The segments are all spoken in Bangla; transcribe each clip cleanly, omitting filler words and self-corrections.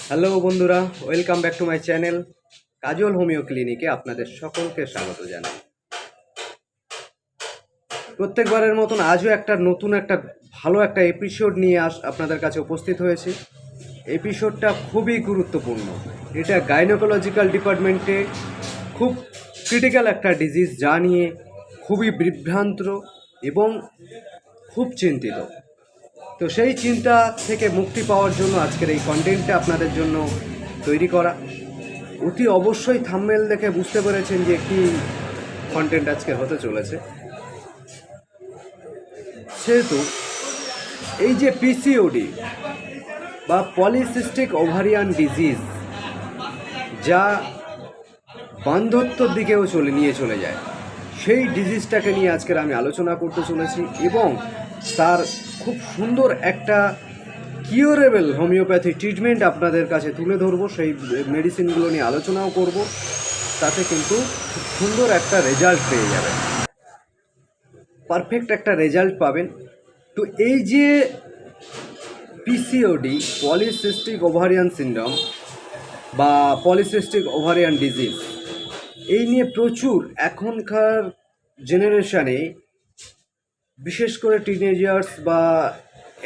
হ্যালো বন্ধুরা, welcome back to my channel Kajal homeo ক্লিনিকে আপনাদের সকলকে স্বাগত জানাই। প্রত্যেকবারের মতন আজও নতুন ভালো একটা এপিসোড নিয়ে আপনাদের কাছে উপস্থিত হয়েছে। এপিসোডটা খুবই গুরুত্বপূর্ণ। এটা গাইনোকোলজিক্যাল ডিপার্টমেন্টে খুব ক্রিটিক্যাল একটা ডিজিজ, যা নিয়ে খুবই বিভ্রান্ত এবং খুব চিন্তিত। তো সেই চিন্তা থেকে মুক্তি পাওয়ার জন্য আজকের এই কন্টেন্টটা আপনাদের জন্য তৈরি করা। অতি অবশ্যই থাম্বনেল দেখে বুঝতে পেরেছেন যে কি কন্টেন্ট আজকে হতে চলেছে। সেহেতু এই যে পিসিওডি বা পলিসিস্টিক ওভারিয়ান ডিজিজ, যা বার্ধক্যের দিকেও নিয়ে চলে যায়, সেই ডিজিজটাকে নিয়ে আজকের আমি আলোচনা করতে চলেছি এবং তার খুব সুন্দর একটা কিউরেবল হোমিওপ্যাথি ট্রিটমেন্ট আপনাদের কাছে তুলে ধরবো। সেই মেডিসিনগুলো নিয়ে আলোচনাও করব, তাতে কিন্তু খুব সুন্দর একটা রেজাল্ট পেয়ে যাবেন, পারফেক্ট একটা রেজাল্ট পাবেন। তো এই যে পিসিওডি, পলিসিস্টিক ওভারিয়ান সিনড্রোম বা পলিসিস্টিক ওভারিয়ান ডিজিজ, এই নিয়ে প্রচুর এখনকার জেনারেশানে, বিশেষ করে টিনেজার্স বা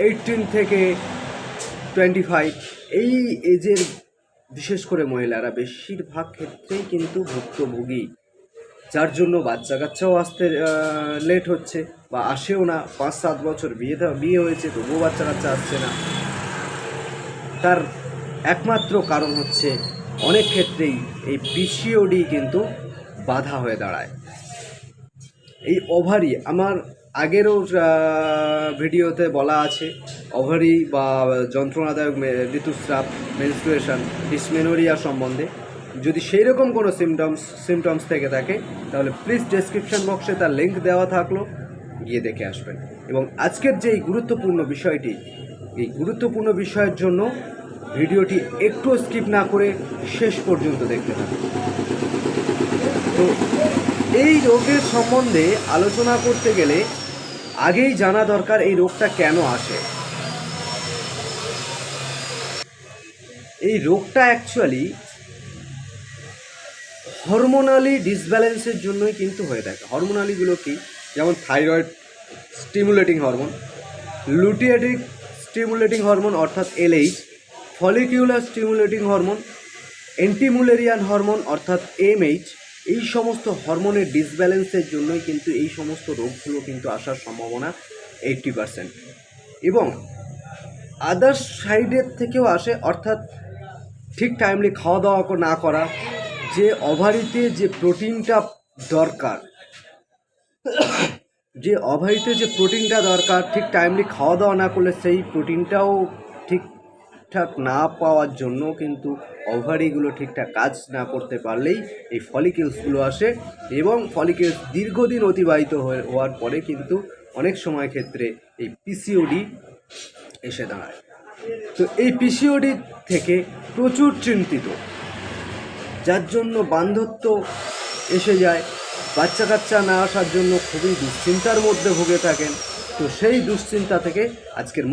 18 থেকে 25 এই এজের বিশেষ করে মহিলারা বেশিরভাগ ক্ষেত্রেই কিন্তু ভুক্তভোগী, যার জন্য বাচ্চা কাচ্চাও আসতে লেট হচ্ছে বা আসেও না। 5-7 বছর বিয়ে হয়েছে তবুও বাচ্চা কাচ্চা আসছে না। তার একমাত্র কারণ হচ্ছে অনেক ক্ষেত্রেই এই পিসিওডি কিন্তু বাধা হয়ে দাঁড়ায়। এই ওভারি, আমার আগেরও ভিডিওতে বলা আছে, ওভারি বা যন্ত্রণাদায়ক ঋতুস্রাব, মেনস্ট্রুয়েশন, ডিসমেনোরিয়া সম্বন্ধে। যদি সেই রকম কোনো সিমটমস থেকে থাকে, তাহলে প্লিজ ডেসক্রিপশন বক্সে তার লিঙ্ক দেওয়া থাকলো, গিয়ে দেখে আসবেন। এবং আজকের যে এই গুরুত্বপূর্ণ বিষয়ের জন্য ভিডিওটি একটু স্কিপ না করে শেষ পর্যন্ত দেখতে থাকুন। তো এই রোগের সম্বন্ধে আলোচনা করতে গেলে আগেই জানা দরকার এই রোগটা কেন আসে। এই রোগটা অ্যাকচুয়ালি হরমোনালি ডিসব্যালেন্সের জন্যই কিন্তু হয়ে থাকে। হরমোনালিগুলো কি? যেমন thyroid stimulating hormone, luteinising stimulating hormone অর্থাৎ LH, follicular stimulating hormone, anti mullerian hormone অর্থাৎ এমএইচ। এই সমস্ত হরমোনের ডিসব্যালেন্সের জন্যই কিন্তু এই সমস্ত রোগগুলো কিন্তু আসার সম্ভাবনা 80%। এবং আদার্স সাইডের থেকেও আসে, অর্থাৎ ঠিক টাইমলি খাওয়া দাওয়া না করা, যে ওভারিতে যে প্রোটিনটা দরকার, ঠিক টাইমলি খাওয়া দাওয়া না করলে সেই প্রোটিনটাও ঠিকঠাক না পাওয়ার জন্য কিন্তু ওভারিগুলো ঠিকঠাক কাজ না করতে পারলেই এই ফলিকেলসগুলো আসে। এবং ফলিকেলস দীর্ঘদিন অতিবাহিত হওয়ার পরে কিন্তু অনেক সময় ক্ষেত্রে এই পিসিওডি এসে দাঁড়ায়। তো এই পিসিওডি থেকে প্রচুর চিন্তিত, যার জন্য বার্ধক্য এসে যায়, বাচ্চা কাচ্চা না আসার জন্য খুবই দুশ্চিন্তার মধ্যে ভুগে থাকেন। তো সেই দুশ্চিন্তা থেকে আজকের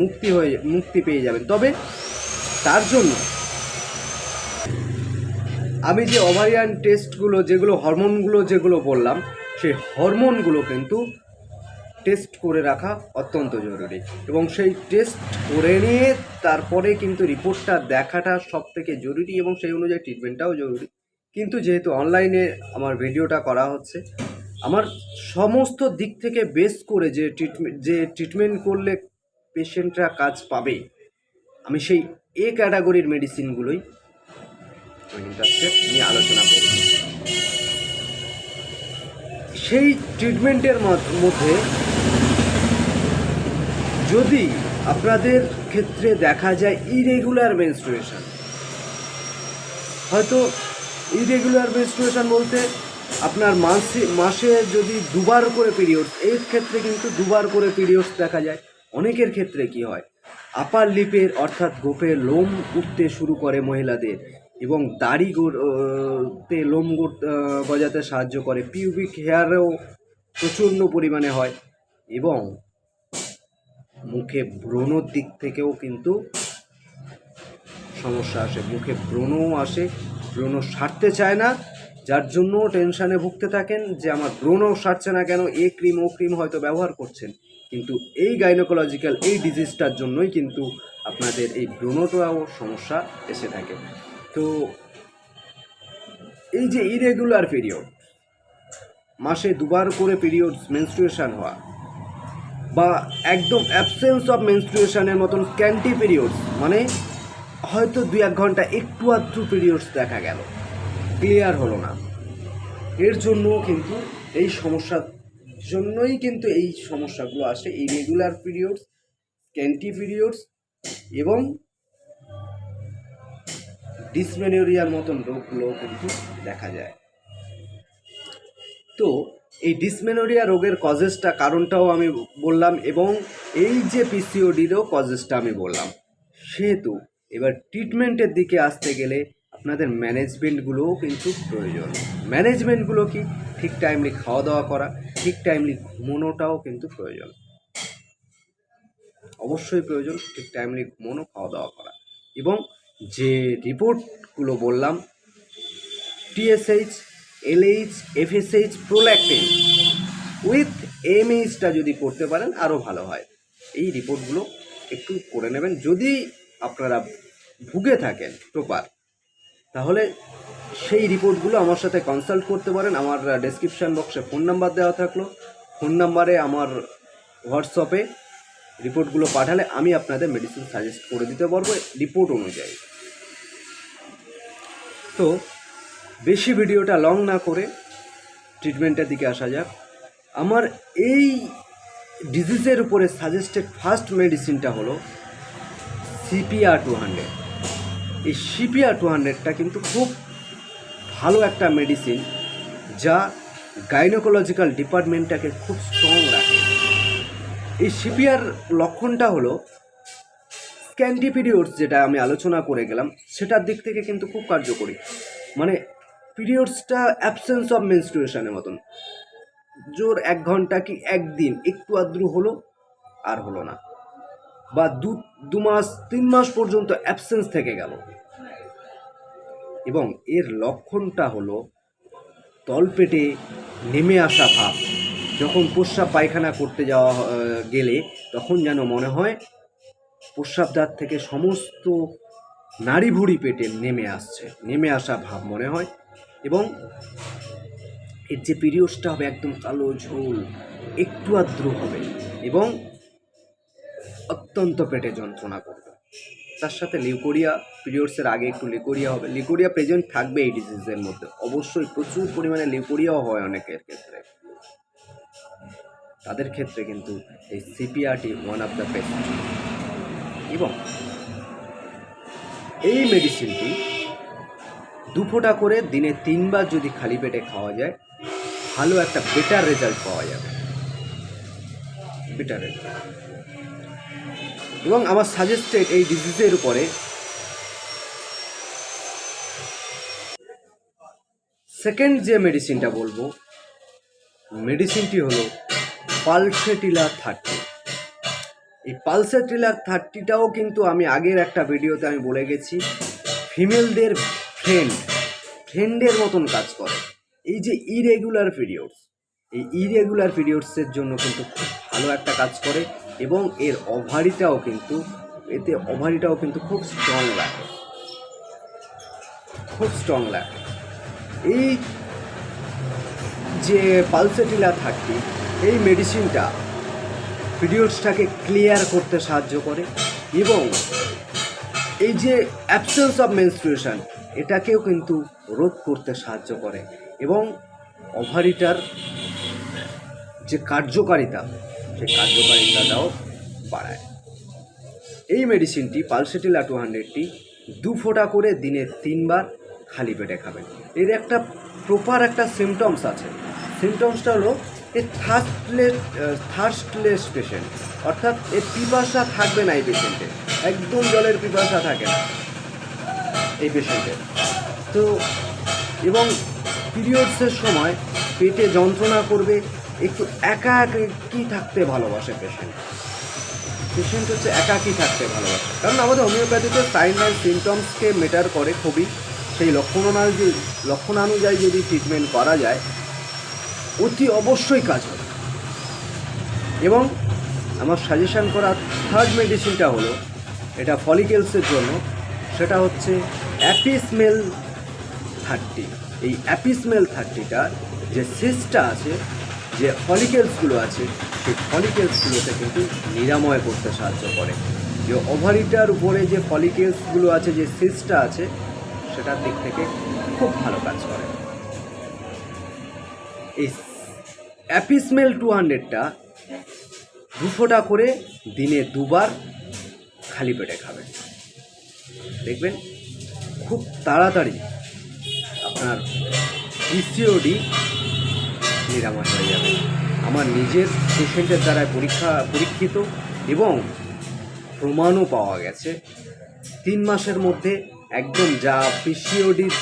মুক্তি পেয়ে যাবেন। তবে তার জন্য আমি যে ওভারিয়ান টেস্টগুলো, যেগুলো হরমোনগুলো যেগুলো বললাম, সেই হরমোনগুলো কিন্তু টেস্ট করে রাখা অত্যন্ত জরুরি। এবং সেই টেস্ট করে নিয়ে তারপরে কিন্তু রিপোর্টটা দেখাটা সব থেকে জরুরি, এবং সেই অনুযায়ী ট্রিটমেন্টটাও জরুরি। কিন্তু যেহেতু অনলাইনে আমার ভিডিওটা করা হচ্ছে, আমার সমস্ত দিক থেকে বেস করে যে ট্রিটমেন্ট করলে পেশেন্টরা কাজ পাবে, আমি সেই ক্যাটাগরির মেডিসিনগুলোই নিয়ে আলোচনা করব। সেই ট্রিটমেন্টের মধ্যে যদি আপনাদের ক্ষেত্রে দেখা যায় ইরেগুলার মেনস্ট্রুয়েশন, হয়তো ইরেগুলার মেনস্ট্রুয়েশন বলতে আপনার মাসে যদি দুবার করে পিরিয়ডস, এর ক্ষেত্রে কিন্তু দুবার করে পিরিয়ডস দেখা যায়। অনেকের ক্ষেত্রে কি হয়, আপার লিপের অর্থাৎ গোপের লোম উঠতে শুরু করে মহিলাদের, এবং দাড়িতে লোম গজাতে সাহায্য করে, পিউবিক হেয়ারেও প্রচণ্ড পরিমাণে হয়, এবং মুখে ব্রণর দিক থেকেও কিন্তু সমস্যা আসে, মুখে ব্রণও আসে, ব্রণ সারতে চায় না, যার জন্য টেনশানে ভুগতে থাকেন যে আমার ব্রণও সারছে না কেন, এ ক্রিম ও ক্রিম হয়তো ব্যবহার করছেন, কিন্তু এই গাইনোকোলজিক্যাল এই ডিজিজটার জন্যই কিন্তু আপনাদের এই ব্রণটাও সমস্যা এসে থাকে। তো এই যে ইরেগুলার পিরিয়ড, মাসে দুবার করে পিরিয়ডস মেনস্ট্রুয়েশন হওয়া, বা একদম অ্যাবসেন্স অফ মেনস্ট্রুয়েশনের মতন স্ক্যান্টি পিরিয়ডস, মানে হয়তো 2-1 ঘন্টা একটু আধটু পিরিয়ডস দেখা গেল, ক্লিয়ার হলো না, এর জন্য কিন্তু এই সমস্যার জন্যই কিন্তু এই সমস্যাগুলো আসে, এই রেগুলার পিরিয়ডস, স্ক্যান্টি পিরিয়ডস এবং ডিসমেনোরিয়ার মতন রোগগুলো কিন্তু দেখা যায়। তো এই ডিসমেনোরিয়া রোগের কজেসটা, কারণটাও আমি বললাম, এবং এই যে পিসিওডিরও কজেসটা আমি বললাম। সেহেতু এবার ট্রিটমেন্টের দিকে আসতে গেলে আপনাদের ম্যানেজমেন্টগুলোও কিন্তু প্রয়োজন। ম্যানেজমেন্টগুলো কি? ঠিক টাইমলি খাওয়া দাওয়া করা, ঠিক টাইমলি ঘুমোনোটাও কিন্তু প্রয়োজন, অবশ্যই প্রয়োজন। ঠিক টাইমলি ঘুমোনো, খাওয়া দাওয়া করা, এবং যে রিপোর্টগুলো বললাম, TSH, LH, FSH, prolactin with এমএইচটা যদি করতে পারেন আরও ভালো হয়। এই রিপোর্টগুলো একটু করে নেবেন। যদি আপনারা ভুগে থাকেন প্রপার, তাহলে সেই রিপোর্টগুলো আমার সাথে কনসাল্ট করতে পারেন। আমার ডেসক্রিপশান বক্সে ফোন নাম্বার দেওয়া থাকলো, ফোন নাম্বারে আমার হোয়াটসঅ্যাপে রিপোর্টগুলো পাঠালে আমি আপনাদের মেডিসিন সাজেস্ট করে দিতে পারবো রিপোর্ট অনুযায়ী। তো বেশি ভিডিওটা লং না করে ট্রিটমেন্টের দিকে আসা যাক। আমার এই ডিজিজের উপরে সাজেস্টেড ফার্স্ট মেডিসিনটা হলো CPR-200। এই CPR-200টা কিন্তু খুব ভালো একটা মেডিসিন, যা গাইনোকোলজিক্যাল ডিপার্টমেন্টটাকে খুব স্ট্রং রাখে। এই CPR লক্ষণটা হলো স্ক্যান্টি পিরিয়ডস, যেটা আমি আলোচনা করে গেলাম, সেটার দিক থেকে কিন্তু খুব কার্যকরী। মানে পিরিয়ডসটা অ্যাবসেন্স অফ মেনস্ট্রুয়েশনের মতন, জোর 1 ঘন্টা কি 1 দিন একটু আদ্রু হলো আর হলো না, বা 2 মাস 3 মাস পর্যন্ত অ্যাবসেন্স থেকে গেল। এবং এর লক্ষণটা হলো তলপেটে নেমে আসা ভাব। যখন প্রস্রাব পায়খানা করতে যাওয়া গেলে তখন যেন মনে হয় প্রস্রাবদার থেকে সমস্ত নাড়ি ভুড়ি পেটে নেমে আসা ভাব মনে হয়। এবং এর যে পিরিয়ডসটা হবে একদম কালো ঝোল, একটু আদ্রু হবে, এবং অত্যন্ত পেটে যন্ত্রণা করবে। তার সাথে লিউকোরিয়া, পিরিয়ডসের আগে একটু লিউকোরিয়া হবে। লিউকোরিয়া প্রেজেন্ট থাকবে এই ডিজিজের মধ্যে, অবশ্যই প্রচুর পরিমাণে লিউকোরিয়াও হয় অনেকের ক্ষেত্রে। তাদের ক্ষেত্রে কিন্তু এই CPRটি ওয়ান অফ দ্য বেস্ট। এবং এই মেডিসিনটি 2 ফোঁটা করে দিনে 3 বার যদি খালি পেটে খাওয়া যায়, ভালো একটা বেটার রেজাল্ট পাওয়া যাবে, বেটার রেজাল্ট। এবং আমার সাজেস্টেড এই ডিজিজের উপরে সেকেন্ড যে মেডিসিনটা বলবো, মেডিসিনটি হলো পালসেটিলার 30। এই পালসেটিলার 30টাও কিন্তু আমি আগের একটা ভিডিওতে আমি বলে গেছি, ফিমেলদের ফ্রেন্ডের মতন কাজ করে। এই যে ইরেগুলার পিরিয়ডস, এই ইরেগুলার পিরিয়ডসের জন্য কিন্তু খুব ভালো একটা কাজ করে, এবং এর ওভারিটাও কিন্তু খুব স্ট্রং রাখে, এই যে পালসেটিলার 30, এই মেডিসিনটা পিরিয়ডসটাকে ক্লিয়ার করতে সাহায্য করে, এবং এই যে অ্যাবসেন্স অফ মেনস্ট্রুয়েশন এটাকেও কিন্তু রোধ করতে সাহায্য করে, এবং ওভারিটার যে কার্যকারিতা, সেই কার্যকারিতাটাও বাড়ায়। এই মেডিসিনটি পালসেটিলার 200টি 2 ফোঁটা করে দিনে 3 বার খালি পেটে খাবেন। এর একটা প্রপার একটা সিমটমস আছে। সিমটমসটা হলো এ থার্স্টলেস পেশেন্ট, অর্থাৎ এর পিপাসা থাকবে না এই পেশেন্টের, একদম জলের পিপাসা থাকে না এই পেশেন্টের। তো এবং পিরিয়ডসের সময় পেটে যন্ত্রণা করবে, একটু একাকী থাকতে ভালোবাসে পেশেন্ট। পেশেন্ট হচ্ছে একাকী থাকতে ভালোবাসে, কারণ আমাদের হোমিওপ্যাথিতে সাইন অ্যান্ড সিমটমসকে মেটার করে খুবই। সেই লক্ষণানুযায়ী যদি ট্রিটমেন্ট করা যায় অতি অবশ্যই কাজ হবে। এবং আমার সাজেশান করা থার্ড মেডিসিনটা হলো, এটা ফলিকেলসের জন্য, সেটা হচ্ছে অ্যাপিসমেল 30। এই অ্যাপিসমেল 30টা যে সিস্টটা আছে, যে ফলিকেলসগুলো আছে, সেই ফলিকেলসগুলোকে কিন্তু নিরাময় করতে সাহায্য করে। যে ওভারিটার উপরে যে ফলিকেলসগুলো আছে, যে সিস্টটা আছে, সেটার দিক থেকে খুব ভালো কাজ করে। এই অ্যাপিসমেল 200টা 2 ফোঁটা করে দিনে 2 বার খালি পেটে খাবেন, দেখবেন খুব তাড়াতাড়ি আপনার পিসিওডি নিরাময় হয়ে যাবে। আমার নিজের পেশেন্টের দ্বারা পরীক্ষিত এবং প্রমাণও পাওয়া গেছে। 3 মাসের মধ্যে একদম যা পিসিওডির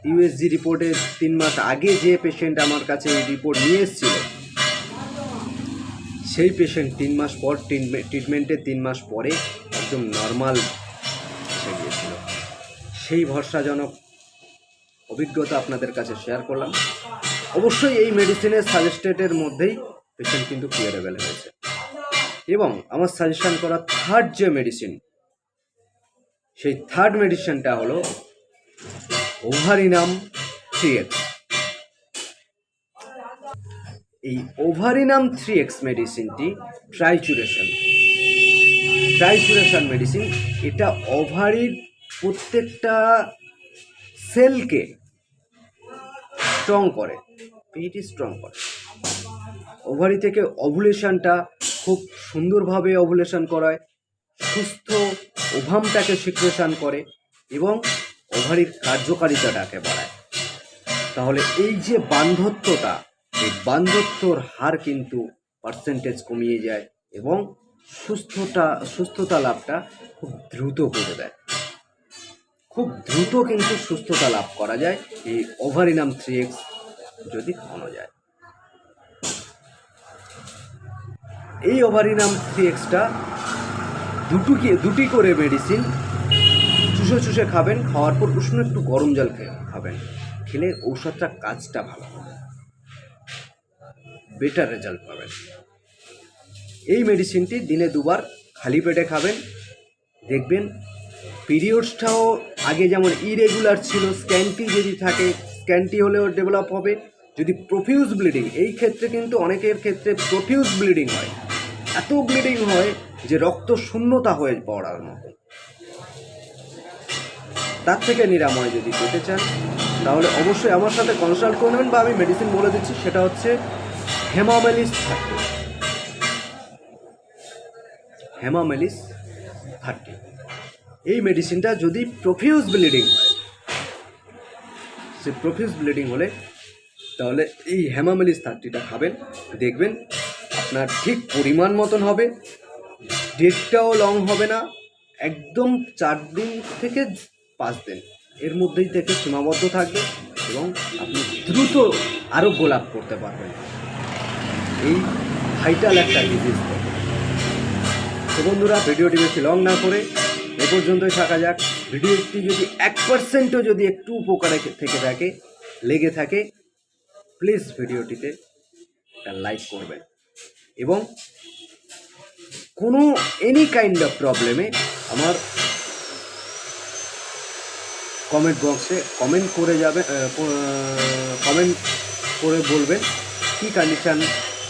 ইউএসজি রিপোর্টে 3 মাস আগে যে পেশেন্ট আমার কাছে এই রিপোর্ট নিয়ে এসেছিল, সেই পেশেন্ট 3 মাস পর ট্রিটমেন্টের 3 মাস পরে একদম নর্মাল এসে গিয়েছিল। সেই ভরসাজনক অভিজ্ঞতা আপনাদের কাছে শেয়ার করলাম। অবশ্যই এই মেডিসিনের সাজেস্টেডের মধ্যেই পেশেন্ট কিন্তু কিউরেবল হয়েছে। এবং আমার সাজেশন করা থার্ড যে মেডিসিন, সেই থার্ড মেডিসিনটা হলো ওভারিনাম 3X। এই ওভারিনাম 3X মেডিসিনটি ট্রাইচুরেশন মেডিসিন। এটা ওভারির প্রত্যেকটা সেলকে স্ট্রং করে, স্ট্রং করে। ওভারি থেকে ওভুলেশনটা খুব সুন্দরভাবে ওভুলেশন করায়, সুস্থ ওভামটাকে সিক্রেশন করে এবং ওভারির কার্যকারিতাটাকে বাড়ায়। তাহলে এই যে বান্ধত্বটা, এই বান্ধত্বর হার কিন্তু পার্সেন্টেজ কমিয়ে যায় এবং সুস্থতা লাভটা খুব দ্রুত করে দেয়। খুব দ্রুত কিন্তু সুস্থতা লাভ করা যায় এই ওভারিনাম 3X যদি খাওয়ানো যায়। এই ওভারিনাম 3Xটা দুটি করে মেডিসিন চুষে খাবেন। খাওয়ার পর উষ্ণ একটু গরম জল খাবেন। খেলে ঔষধটা কাজটা ভালো হবে, বেটার রেজাল্ট পাবেন। এই মেডিসিনটি দিনে 2 বার খালি পেটে খাবেন, দেখবেন পিরিয়ডসটাও আগে যেমন ইরেগুলার ছিল, স্ক্যান্টি যদি থাকে, স্ক্যান্টি হলেও ডেভেলপ হবে। যদি প্রফিউজ ব্লিডিং, এই ক্ষেত্রে কিন্তু অনেকের ক্ষেত্রে প্রফিউজ ব্লিডিং হয়, এত ব্লিডিং হয় যে রক্ত শূন্যতা হয়ে পড়ার মতো। তার থেকে নিরাময় যদি পেতে চান তাহলে অবশ্যই আমার সাথে কনসাল্ট করে নেবেন, বা আমি মেডিসিন বলে দিচ্ছি, সেটা হচ্ছে হেমামেলিস 30। এই মেডিসিনটা যদি প্রফিউজ ব্লিডিং হয়, সে প্রফিউজ ব্লিডিং হলে তাহলে এই হেমামেলিস 30টা খাবেন, দেখবেন আপনার ঠিক পরিমাণ মতন হবে, ডেটটাও লং হবে না, একদম 4 দিন থেকে 5 দিন এর মধ্যেই থেকে সীমাবদ্ধ থাকবে এবং আপনি দ্রুত আরোগ্য লাভ করতে পারবেন এই ভাইটাল একটা ডিজিজ থেকে। তো বন্ধুরা, ভিডিওটি বেশি লং না করে এ পর্যন্তই থাকা যাক। ভিডিওটি যদি 1%ও যদি একটু উপকারে লেগে থাকে, প্লিজ ভিডিওটিতে একটা লাইক করবেন এবং কোনো এনি কাইন্ড অফ প্রবলেমে আমার কমেন্ট বক্সে কমেন্ট করে বলবেন কী কন্ডিশান,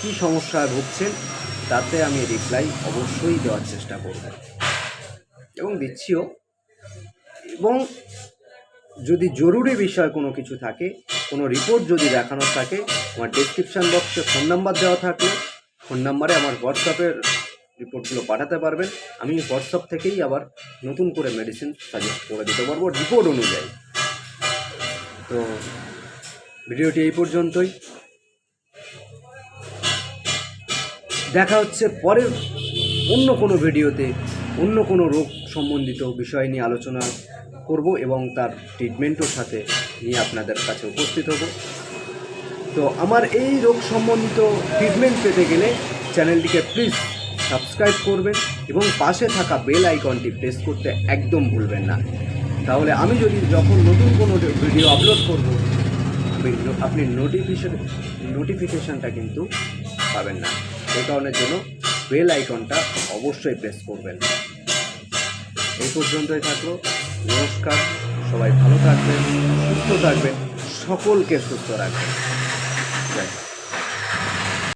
কী সমস্যায় ভুগছেন, তাতে আমি রিপ্লাই অবশ্যই দেওয়ার চেষ্টা করব এবং দিচ্ছিও। এবং যদি জরুরি বিষয় কোনো কিছু থাকে, কোনো রিপোর্ট যদি দেখানোর থাকে, আমার ডেসক্রিপশান বক্সে ফোন নাম্বার দেওয়া থাকলে ফোন নাম্বারে আমার হোয়াটসঅ্যাপের রিপোর্টগুলো পাঠাতে পারবেন। আমি হোয়াটসঅ্যাপ থেকেই আবার নতুন করে মেডিসিন সাজেস্ট করে দিতে পারবো রিপোর্ট অনুযায়ী। তো ভিডিওটি এই পর্যন্তই, দেখা হচ্ছে পরের অন্য কোনো ভিডিওতে অন্য কোনো রোগ সম্বন্ধিত বিষয় নিয়ে আলোচনা করব এবং তার ট্রিটমেন্টের সাথে নিয়ে আপনাদের কাছে উপস্থিত হব। তো আমার এই রোগ সম্বন্ধিত ট্রিটমেন্ট পেতে গেলে চ্যানেলটিকে প্লিজ সাবস্ক্রাইব করবেন এবং পাশে থাকা বেল আইকনটি প্রেস করতে একদম ভুলবেন না। তাহলে আমি যদি যখন নতুন কোনো ভিডিও আপলোড করব আপনি নোটিফিকেশানটা কিন্তু পাবেন না। এই কারণের জন্য বেল আইকনটা অবশ্যই প্রেস করবেন। এই পর্যন্তই থাকলো। নমস্কার, সবাই ভালো থাকবেন, সুস্থ থাকবেন, সকলকে সুস্থ রাখবেন। জয় হিন্দ।